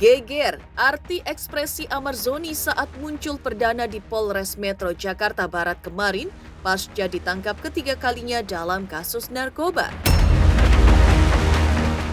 Geger, arti ekspresi Amar Zoni saat muncul perdana di Polres Metro Jakarta Barat kemarin pasca ditangkap ketiga kalinya dalam kasus narkoba.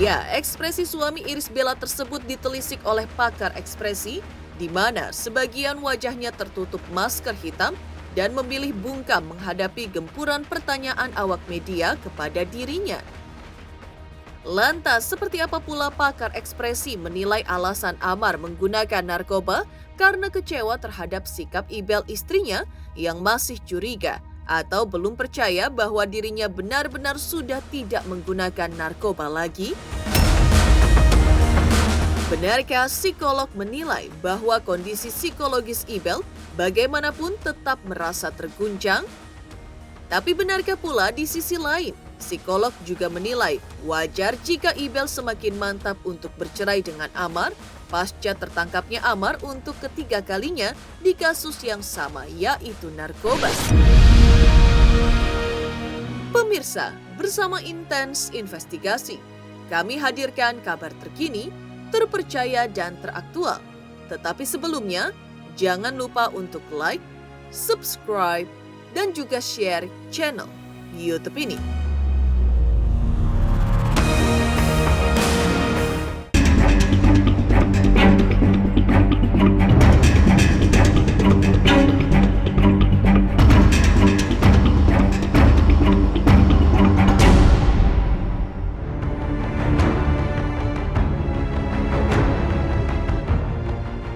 Ya, ekspresi suami Irish Bella tersebut ditelisik oleh pakar ekspresi, di mana sebagian wajahnya tertutup masker hitam dan memilih bungkam menghadapi gempuran pertanyaan awak media kepada dirinya. Lantas, seperti apa pula pakar ekspresi menilai alasan Amar menggunakan narkoba karena kecewa terhadap sikap Ibel istrinya yang masih curiga atau belum percaya bahwa dirinya benar-benar sudah tidak menggunakan narkoba lagi? Benarkah psikolog menilai bahwa kondisi psikologis Ibel bagaimanapun tetap merasa terguncang? Tapi benarkah pula di sisi lain, psikolog juga menilai wajar jika Ibel semakin mantap untuk bercerai dengan Amar pasca tertangkapnya Amar untuk ketiga kalinya di kasus yang sama, yaitu narkoba. Pemirsa, bersama Intens Investigasi, kami hadirkan kabar terkini, terpercaya dan teraktual. Tetapi sebelumnya, jangan lupa untuk like, subscribe, dan juga share channel YouTube ini.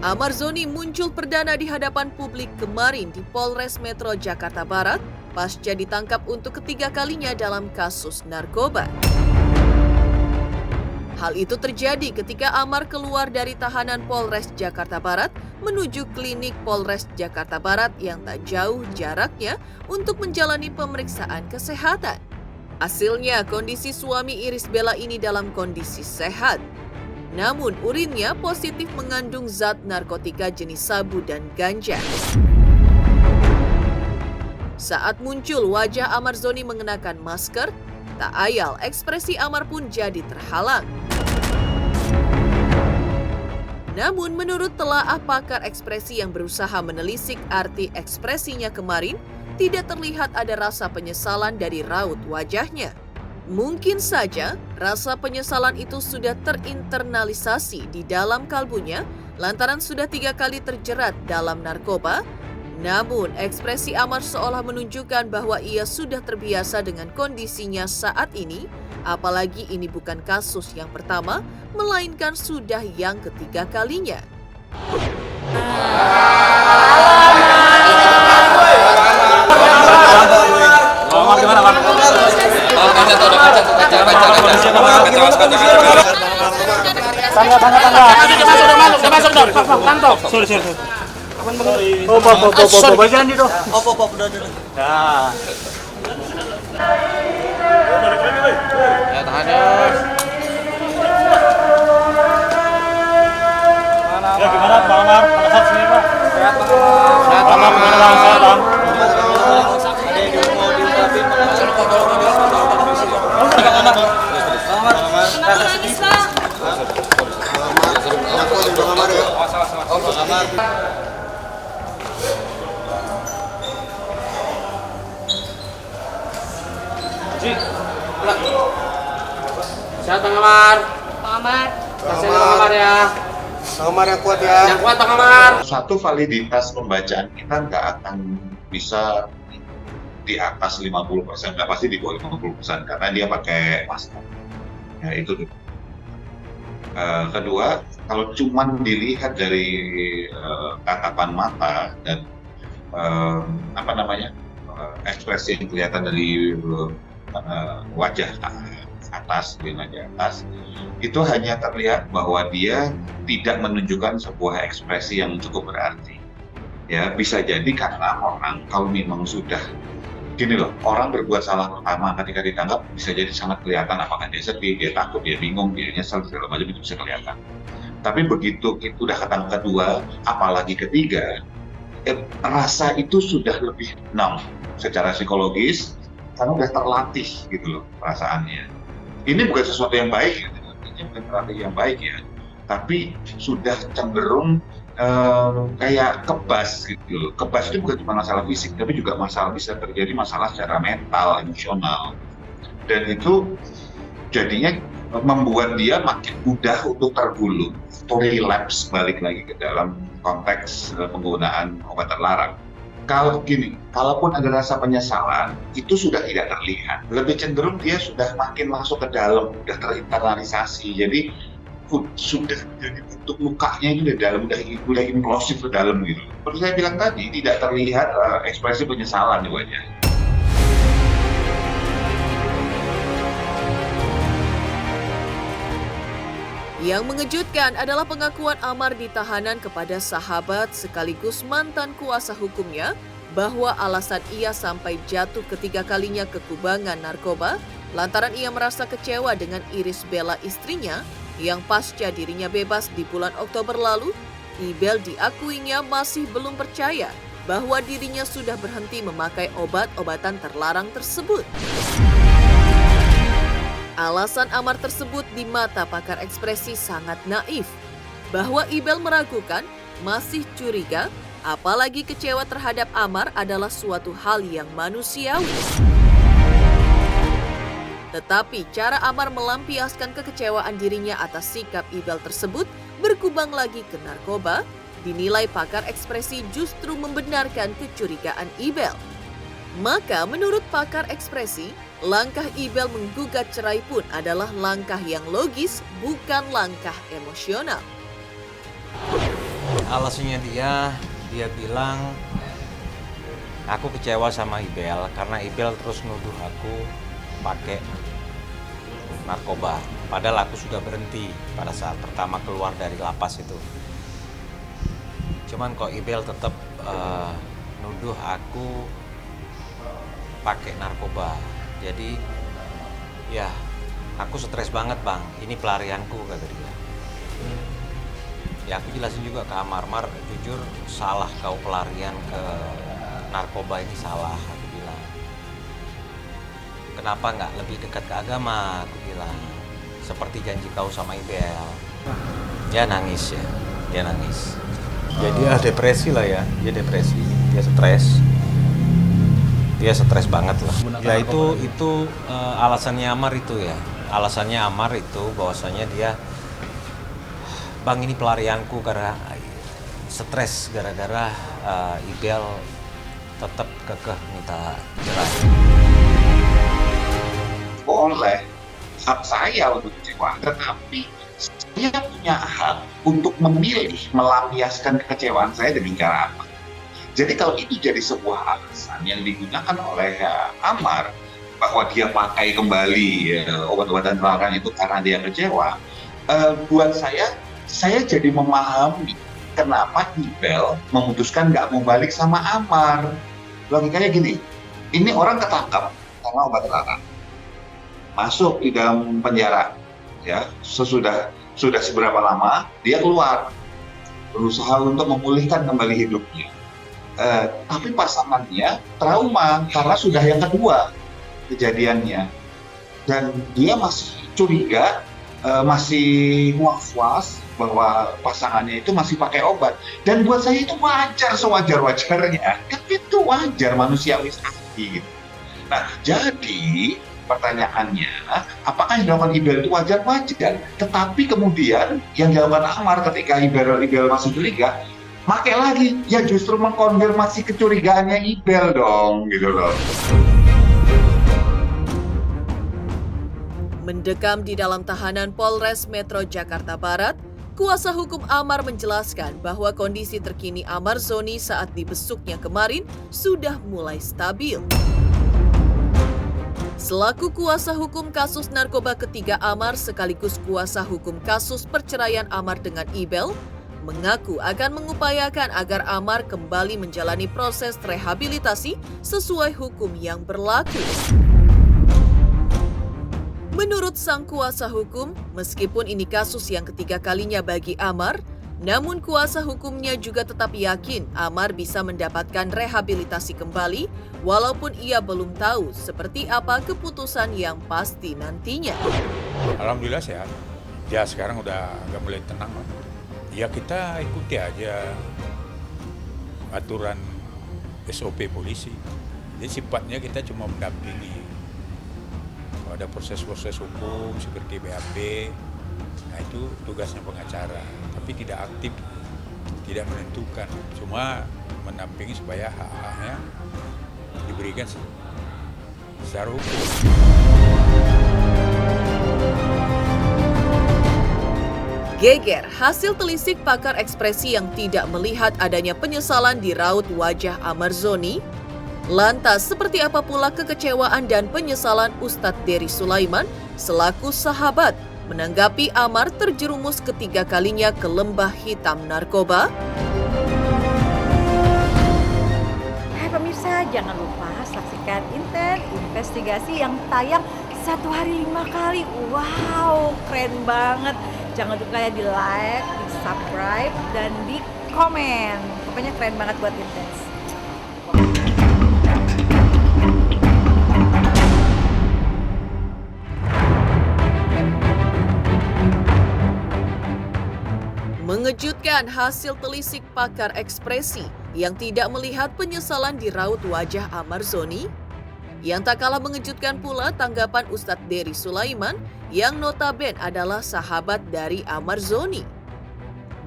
Amar Zoni muncul perdana di hadapan publik kemarin di Polres Metro Jakarta Barat pasca ditangkap untuk ketiga kalinya dalam kasus narkoba. Hal itu terjadi ketika Amar keluar dari tahanan Polres Jakarta Barat menuju klinik Polres Jakarta Barat yang tak jauh jaraknya untuk menjalani pemeriksaan kesehatan. Hasilnya, kondisi suami Irish Bella ini dalam kondisi sehat. Namun, urinnya positif mengandung zat narkotika jenis sabu dan ganja. Saat muncul wajah Amar Zoni mengenakan masker, tak ayal ekspresi Amar pun jadi terhalang. Namun, menurut telaah pakar ekspresi yang berusaha menelisik arti ekspresinya kemarin, tidak terlihat ada rasa penyesalan dari raut wajahnya. Mungkin saja rasa penyesalan itu sudah terinternalisasi di dalam kalbunya lantaran sudah 3 kali terjerat dalam narkoba. Namun ekspresi Amar seolah menunjukkan bahwa ia sudah terbiasa dengan kondisinya saat ini, apalagi ini bukan kasus yang pertama, melainkan sudah yang ketiga kalinya. Gimana Bang Amar? Pada saat sini Pak? Sehat Bang. Sehat Bang. Sehat Bang. Sehat Bang Amar. Bang Amar. Sehat Bang Amar ya. Bang Amar yang kuat ya. Yang kuat Bang Amar. Satu, validitas pembacaan kita nggak akan bisa di atas 50%, nggak pasti di bawah 50% karena dia pakai masker. Ya itu tuh. Kedua, kalau cuman dilihat dari tatapan mata dan ekspresi yang kelihatan dari wajah atas, itu hanya terlihat bahwa dia tidak menunjukkan sebuah ekspresi yang cukup berarti. Ya, bisa jadi karena orang kalau memang sudah gini loh, orang berbuat salah pertama ketika ditangkap bisa jadi sangat kelihatan apakah dia sedih, dia takut, dia bingung, dia nyesel, segala macam itu bisa kelihatan. Tapi begitu itu udah ketangkap kedua, apalagi ketiga, rasa itu sudah lebih numb secara psikologis karena udah terlatih gitu loh perasaannya. Ini bukan sesuatu yang baik, ini bukan strategi yang baik ya. tapi sudah cenderung kayak kebas gitu loh. Kebas itu bukan cuma masalah fisik, tapi juga bisa terjadi masalah secara mental, emosional. Dan itu jadinya membuat dia makin mudah untuk tergulung atau relapse balik lagi ke dalam konteks penggunaan obat terlarang. Kalau gini, kalaupun ada rasa penyesalan, itu sudah tidak terlihat. Lebih cenderung dia sudah makin masuk ke dalam, sudah terinternalisasi. Jadi sudah jadi bentuk lukanya itu di dalam, udah implosif ke dalam gitu. Seperti saya bilang tadi, tidak terlihat ekspresi penyesalan di wajah. Yang mengejutkan adalah pengakuan Amar di tahanan kepada sahabat sekaligus mantan kuasa hukumnya bahwa alasan ia sampai jatuh ketiga kalinya ke kubangan narkoba lantaran ia merasa kecewa dengan Iris Bella istrinya yang pasca dirinya bebas di bulan Oktober lalu. Ibel diakuinya masih belum percaya bahwa dirinya sudah berhenti memakai obat-obatan terlarang tersebut. Alasan Amar tersebut di mata pakar ekspresi sangat naif. Bahwa Ibel meragukan, masih curiga, apalagi kecewa terhadap Amar adalah suatu hal yang manusiawi. Tetapi cara Amar melampiaskan kekecewaan dirinya atas sikap Ibel tersebut berkubang lagi ke narkoba, dinilai pakar ekspresi justru membenarkan kecurigaan Ibel. Maka menurut pakar ekspresi, langkah Ibel menggugat cerai pun adalah langkah yang logis, bukan langkah emosional. Alasannya dia bilang, aku kecewa sama Ibel karena Ibel terus nuduh aku pakai narkoba. Padahal aku sudah berhenti pada saat pertama keluar dari lapas itu. Cuman kok Ibel tetap nuduh aku pakai narkoba. Jadi ya aku stres banget bang, ini pelarianku kata dia. Ya aku jelasin juga ke Amar, jujur salah kau pelarian ke narkoba ini salah, aku bilang. Kenapa nggak lebih dekat ke agama, aku bilang. Seperti janji kau sama Ibel. Dia nangis ya, dia nangis. Jadi depresi lah ya, dia depresi, dia stres. Dia stres banget lah. Ya itu alasannya Amar itu ya. Alasannya Amar itu bahwasanya dia, bang ini pelarianku karena stres gara-gara Ibel tetap kekeh minta cerai. Boleh, hak saya untuk kecewa, tetapi saya punya hak untuk memilih melampiaskan kekecewaan saya dengan cara apa. Jadi kalau itu jadi sebuah alasan yang digunakan oleh Amar bahwa dia pakai kembali obat-obatan terlarang itu karena dia kecewa, buat saya jadi memahami kenapa Ibel memutuskan nggak mau balik sama Amar. Logikanya gini, ini orang ketangkap karena obat terlarang, masuk di dalam penjara, ya sudah seberapa lama dia keluar, berusaha untuk memulihkan kembali hidupnya. Tapi pasangannya trauma karena sudah yang kedua kejadiannya, dan dia masih curiga, masih was-was bahwa pasangannya itu masih pakai obat. Dan buat saya itu wajar, sewajar-wajarnya, kan itu wajar, manusiawi sekali gitu. Nah, jadi pertanyaannya, apakah yang dilakukan Ibel itu wajar-wajar? Tetapi kemudian yang dilakukan Amar ketika Ibel masih curiga, pakai lagi, ya justru mengkonfirmasi kecurigaannya Ibel dong, gitu loh. Mendekam di dalam tahanan Polres Metro Jakarta Barat, kuasa hukum Amar menjelaskan bahwa kondisi terkini Amar Zoni saat dibesuknya kemarin sudah mulai stabil. Selaku kuasa hukum kasus narkoba ketiga Amar sekaligus kuasa hukum kasus perceraian Amar dengan Ibel, mengaku akan mengupayakan agar Amar kembali menjalani proses rehabilitasi sesuai hukum yang berlaku. Menurut sang kuasa hukum, meskipun ini kasus yang ketiga kalinya bagi Amar, namun kuasa hukumnya juga tetap yakin Amar bisa mendapatkan rehabilitasi kembali, walaupun ia belum tahu seperti apa keputusan yang pasti nantinya. Alhamdulillah sehat. Ya sekarang udah agak mulai tenang lah. Ya kita ikuti aja aturan SOP polisi. Jadi sifatnya kita cuma mendampingi. Kalau ada proses-proses hukum seperti BAP, nah itu tugasnya pengacara. Tapi tidak aktif, tidak menentukan. Cuma mendampingi supaya hak-haknya diberikan secara hukum. Geger hasil telisik pakar ekspresi yang tidak melihat adanya penyesalan di raut wajah Amar Zoni. Lantas seperti apa pula kekecewaan dan penyesalan Ustadz Dery Sulaiman selaku sahabat menanggapi Amar terjerumus ketiga kalinya ke lembah hitam narkoba? Pemirsa, jangan lupa saksikan Inten Investigasi yang tayang 1 hari 5 kali. Wow, keren banget. Jangan lupa ya di like, di subscribe, dan di komen. Pokoknya keren banget buat Intens. Mengejutkan hasil telisik pakar ekspresi yang tidak melihat penyesalan di raut wajah Amar Zoni. Yang tak kalah mengejutkan pula tanggapan Ustadz Dery Sulaiman yang notabene adalah sahabat dari Amar Zoni.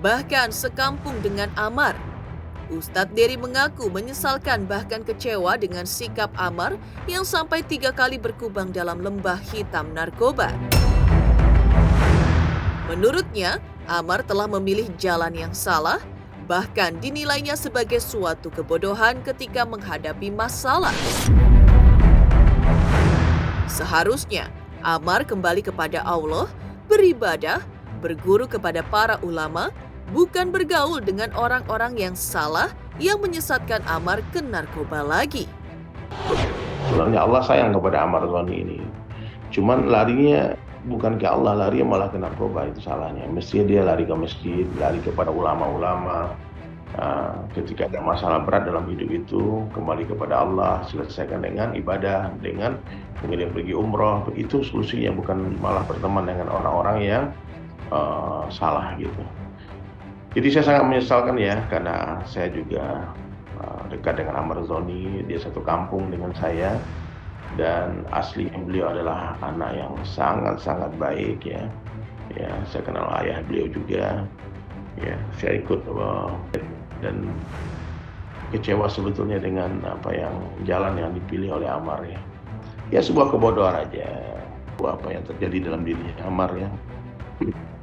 Bahkan sekampung dengan Amar, Ustadz Dery mengaku menyesalkan bahkan kecewa dengan sikap Amar yang sampai 3 kali berkubang dalam lembah hitam narkoba. Menurutnya, Amar telah memilih jalan yang salah, bahkan dinilainya sebagai suatu kebodohan ketika menghadapi masalah. Seharusnya, Amar kembali kepada Allah, beribadah, berguru kepada para ulama, bukan bergaul dengan orang-orang yang salah yang menyesatkan Amar ke narkoba lagi. Sebenarnya Allah sayang kepada Amar Zoni ini. Cuman larinya bukan ke Allah, larinya malah ke narkoba, itu salahnya. Mestinya dia lari ke masjid, lari kepada ulama-ulama. Ketika ada masalah berat dalam hidup itu, kembali kepada Allah, selesaikan dengan ibadah, dengan kemudian pergi umroh. Itu solusinya, bukan malah berteman dengan orang-orang yang salah gitu. Jadi saya sangat menyesalkan ya, karena saya juga dekat dengan Amar Zoni, dia satu kampung dengan saya, dan asli beliau adalah anak yang sangat-sangat baik ya. Ya, saya kenal ayah beliau juga. Ya, saya ikut dan kecewa sebetulnya dengan jalan yang dipilih oleh Amar ya. Ya sebuah kebodohan aja. Apa yang terjadi dalam dirinya Amar ya.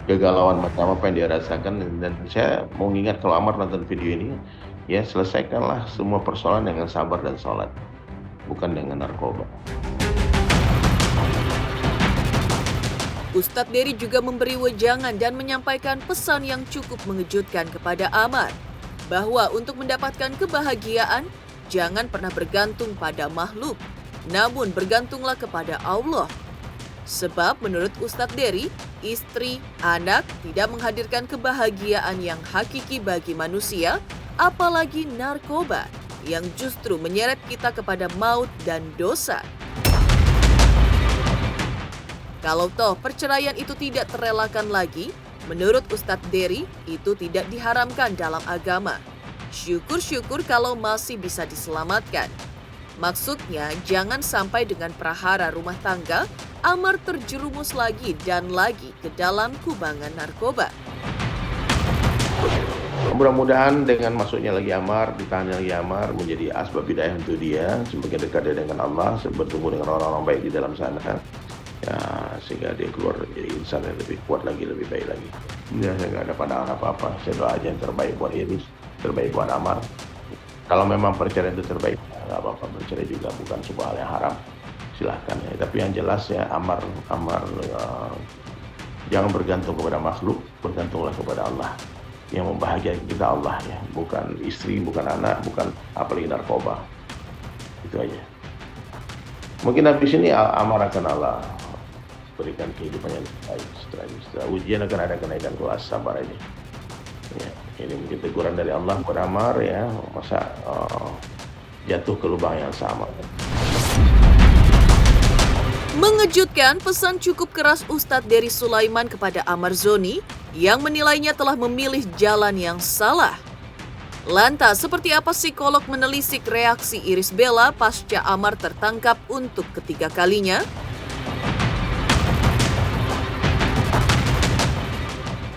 Kegalauan macam apa yang dia rasakan, dan saya mau ingat kalau Amar nonton video ini, ya selesaikanlah semua persoalan dengan sabar dan sholat, bukan dengan narkoba. Ustadz Dery juga memberi wejangan dan menyampaikan pesan yang cukup mengejutkan kepada Amar, bahwa untuk mendapatkan kebahagiaan, jangan pernah bergantung pada makhluk, namun bergantunglah kepada Allah. Sebab menurut Ustadz Dery, istri, anak tidak menghadirkan kebahagiaan yang hakiki bagi manusia, apalagi narkoba, yang justru menyeret kita kepada maut dan dosa. Kalau toh perceraian itu tidak terelakkan lagi, menurut Ustadz Dery itu tidak diharamkan dalam agama. Syukur-syukur kalau masih bisa diselamatkan. Maksudnya jangan sampai dengan prahara rumah tangga, Amar terjerumus lagi dan lagi ke dalam kubangan narkoba. Mudah-mudahan dengan masuknya lagi Amar, ditahannya lagi Amar, menjadi asbab hidayah untuk dia, semakin dekat dia dengan Allah, bertemu dengan orang-orang baik di dalam sana. Ya, sehingga dia keluar jadi insan yang lebih kuat lagi, lebih baik lagi. Ya, saya nggak ada pandangan apa-apa. Saya doa aja yang terbaik buat Iris, terbaik buat Amar. Kalau memang perceraian itu terbaik, nggak apa-apa. Bercerai juga bukan sebuah hal yang haram. Silahkan ya. Tapi yang jelas ya, Amar jangan bergantung kepada makhluk, bergantunglah kepada Allah. Yang membahagiakan kita Allah ya, bukan istri, bukan anak, bukan apalagi narkoba. Itu aja. Mungkin habis ini Amar akan Allah berikan kehidupan yang baik. Setelah ujian akan ada kenaikan kelas, sabar aja. Ya, ini mungkin teguran dari Allah kepada Amar ya, masa jatuh ke lubang yang sama. Mengejutkan, pesan cukup keras Ustadz Dery Sulaiman kepada Amar Zoni yang menilainya telah memilih jalan yang salah. Lantas, seperti apa psikolog menelisik reaksi Irish Bella pasca Amar tertangkap untuk ketiga kalinya?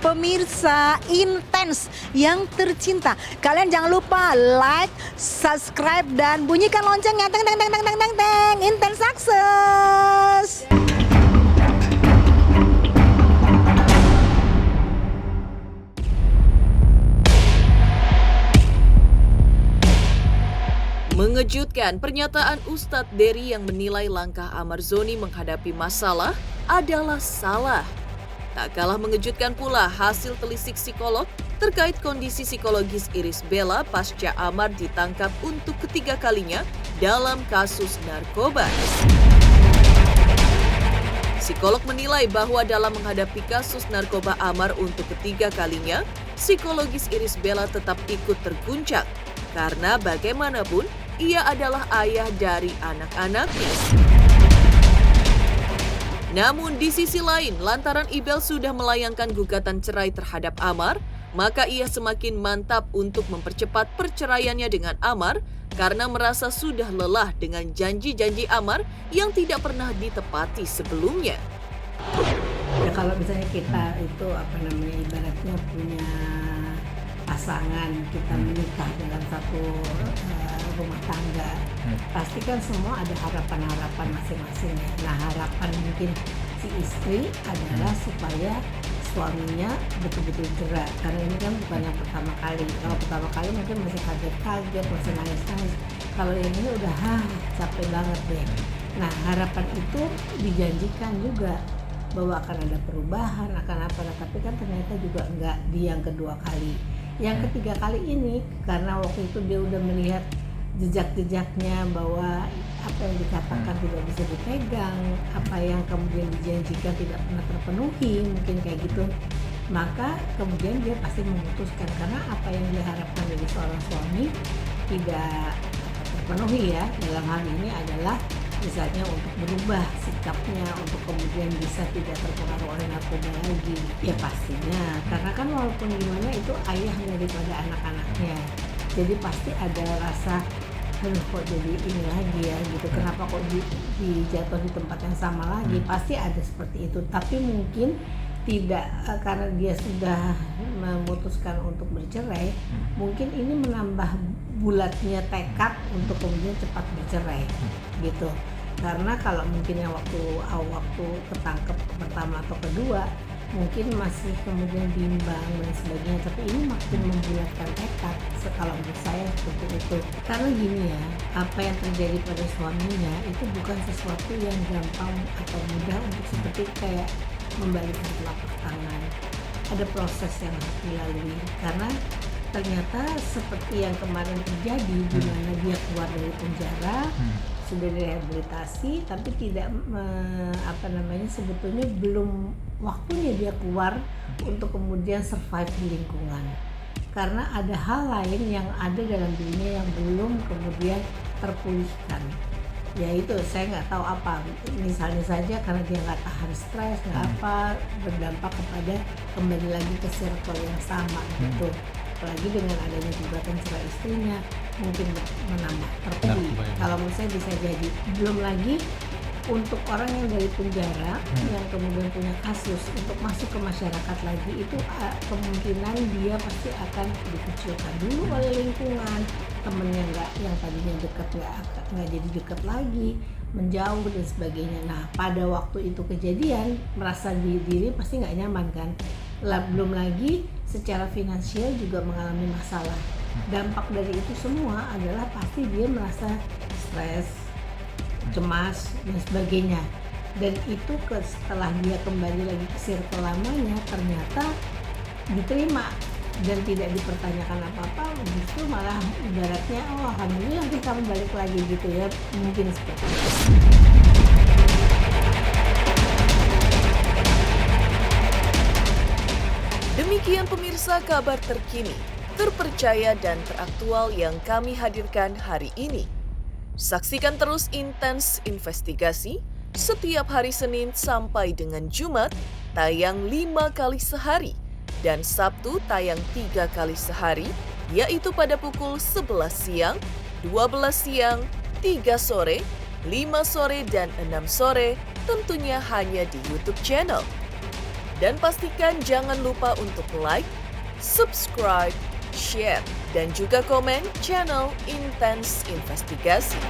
Pemirsa Intens yang tercinta, kalian jangan lupa like, subscribe, dan bunyikan loncengnya. Teng teng teng teng teng teng teng. Intens sukses. Mengejutkan, pernyataan Ustadz Dery yang menilai langkah Amar Zoni menghadapi masalah adalah salah. Tak kalah mengejutkan pula hasil telisik psikolog terkait kondisi psikologis Irish Bella pasca Amar ditangkap untuk ketiga kalinya dalam kasus narkoba. Psikolog menilai bahwa dalam menghadapi kasus narkoba Amar untuk ketiga kalinya, psikologis Irish Bella tetap ikut terguncang karena bagaimanapun ia adalah ayah dari anak-anaknya. Namun di sisi lain, lantaran Ibel sudah melayangkan gugatan cerai terhadap Amar, maka ia semakin mantap untuk mempercepat perceraiannya dengan Amar karena merasa sudah lelah dengan janji-janji Amar yang tidak pernah ditepati sebelumnya. Ya kalau misalnya kita itu ibaratnya punya pasangan, kita menikah dalam satu rumah tangga, pasti kan semua ada harapan-harapan masing-masing ya. Nah, harapan mungkin si istri adalah supaya suaminya betul-betul cerai, karena ini kan bukan yang pertama kali. Kalau pertama kali mungkin masih kaget-kaget, masih nangis-nangis. Kalau yang ini udah capek banget deh. Nah, harapan itu dijanjikan juga bahwa akan ada perubahan, akan apa, tapi kan ternyata juga enggak di yang kedua kali. Yang ketiga kali ini, karena waktu itu dia udah melihat jejak-jejaknya bahwa apa yang dikatakan tidak bisa dipegang, apa yang kemudian dijanjikan tidak pernah terpenuhi, mungkin kayak gitu, maka kemudian dia pasti memutuskan karena apa yang dia harapkan dari seorang suami tidak terpenuhi ya. Dalam hal ini adalah misalnya untuk berubah sikapnya, untuk kemudian bisa tidak terpengaruh oleh narkoba lagi. Ya pastinya, karena kan walaupun gimana itu ayah daripada anak-anaknya. Jadi pasti ada rasa, kok jadi ini lagi ya gitu, kenapa kok dijatuh di tempat yang sama lagi, pasti ada seperti itu. Tapi mungkin tidak, karena dia sudah memutuskan untuk bercerai, mungkin ini menambah bulatnya tekad untuk kemudian cepat bercerai gitu. Karena kalau mungkin yang waktu ketangkep pertama atau kedua mungkin masih kemudian bimbang dan sebagainya, tapi ini makin membulatkan tekad kalau menurut saya seperti itu. Karena gini ya, apa yang terjadi pada suaminya itu bukan sesuatu yang gampang atau mudah untuk seperti kayak membalikkan telapak tangan. Ada proses yang harus dilalui, karena ternyata seperti yang kemarin terjadi di mana dia keluar dari penjara, sudah direhabilitasi, tapi tidak sebetulnya belum waktunya dia keluar untuk kemudian survive di lingkungan, karena ada hal lain yang ada dalam dirinya yang belum kemudian terpulihkan. Yaitu saya nggak tahu apa, misalnya saja karena dia nggak tahan stres, nggak apa, berdampak kepada kembali lagi ke circle yang sama gitu. Apalagi dengan adanya gugatan cerai istrinya mungkin menambah terpilih. Kalau menurut saya bisa jadi. Belum lagi untuk orang yang dari penjara yang kemudian punya kasus untuk masuk ke masyarakat lagi, itu kemungkinan dia pasti akan dikucilkan dulu oleh lingkungan, temennya yang tadinya dekat nggak jadi dekat lagi, menjauh dan sebagainya. Nah, pada waktu itu kejadian merasa diri pasti nggak nyaman kan. Belum lagi secara finansial juga mengalami masalah. Dampak dari itu semua adalah pasti dia merasa stres, cemas dan sebagainya. Dan itu setelah dia kembali lagi ke circle lamanya, ternyata diterima dan tidak dipertanyakan apa-apa, justru malah ibaratnya alhamdulillah nanti kamu balik lagi gitu ya, mungkin seperti itu. Demikian pemirsa kabar terkini, terpercaya dan teraktual yang kami hadirkan hari ini. Saksikan terus Intens Investigasi Setiap hari Senin sampai dengan Jumat tayang 5 kali sehari dan Sabtu tayang 3 kali sehari, yaitu pada pukul 11 siang, 12 siang, 3 sore, 5 sore, dan 6 sore, tentunya hanya di YouTube channel. Dan pastikan jangan lupa untuk like, subscribe, share, dan juga komen channel Intens Investigasi.